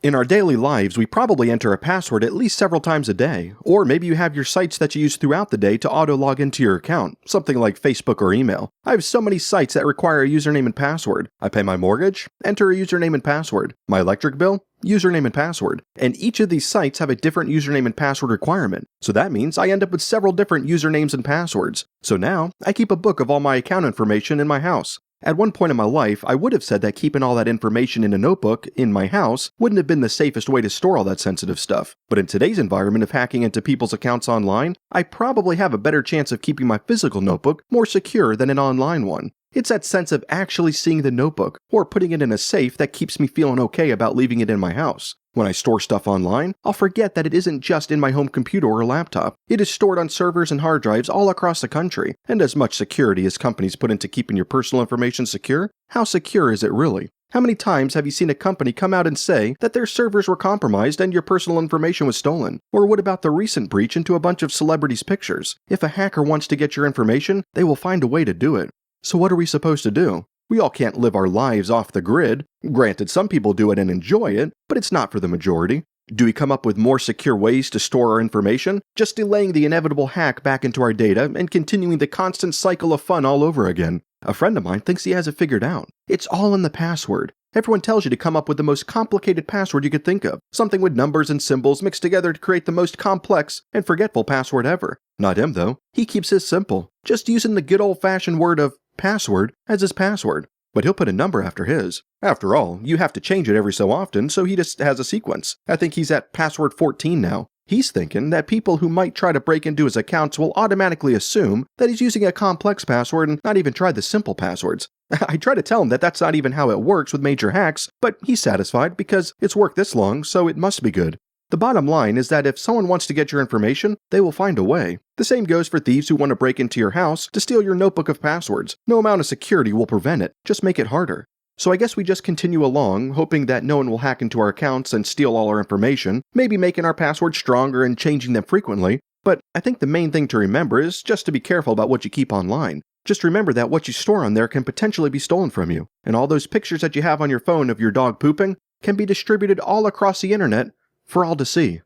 In our daily lives, we probably enter a password at least several times a day, or maybe you have your sites that you use throughout the day to auto-log into your account, something like Facebook or email. I have so many sites that require a username and password. I pay my mortgage, enter a username and password. My electric bill, username and password. And each of these sites have a different username and password requirement, so that means I end up with several different usernames and passwords. So now, I keep a book of all my account information in my house. At one point in my life, I would have said that keeping all that information in a notebook in my house wouldn't have been the safest way to store all that sensitive stuff. But in today's environment of hacking into people's accounts online, I probably have a better chance of keeping my physical notebook more secure than an online one. It's that sense of actually seeing the notebook, or putting it in a safe, that keeps me feeling okay about leaving it in my house. When I store stuff online, I'll forget that it isn't just in my home computer or laptop. It is stored on servers and hard drives all across the country, and as much security as companies put into keeping your personal information secure, how secure is it really? How many times have you seen a company come out and say that their servers were compromised and your personal information was stolen? Or what about the recent breach into a bunch of celebrities' pictures? If a hacker wants to get your information, they will find a way to do it. So what are we supposed to do? We all can't live our lives off the grid. Granted, some people do it and enjoy it, but it's not for the majority. Do we come up with more secure ways to store our information? Just delaying the inevitable hack back into our data and continuing the constant cycle of fun all over again. A friend of mine thinks he has it figured out. It's all in the password. Everyone tells you to come up with the most complicated password you could think of, something with numbers and symbols mixed together to create the most complex and forgetful password ever. Not him though. He keeps his simple, just using the good old-fashioned word of password as his password. But he'll put a number after his. After all, you have to change it every so often, so he just has a sequence. I think he's at password 14 now. He's thinking that people who might try to break into his accounts will automatically assume that he's using a complex password and not even try the simple passwords. I try to tell him that that's not even how it works with major hacks, but he's satisfied because it's worked this long, so it must be good. The bottom line is that if someone wants to get your information, they will find a way. The same goes for thieves who want to break into your house to steal your notebook of passwords. No amount of security will prevent it, just make it harder. So I guess we just continue along, hoping that no one will hack into our accounts and steal all our information, maybe making our passwords stronger and changing them frequently. But I think the main thing to remember is just to be careful about what you keep online. Just remember that what you store on there can potentially be stolen from you, and all those pictures that you have on your phone of your dog pooping can be distributed all across the internet for all to see.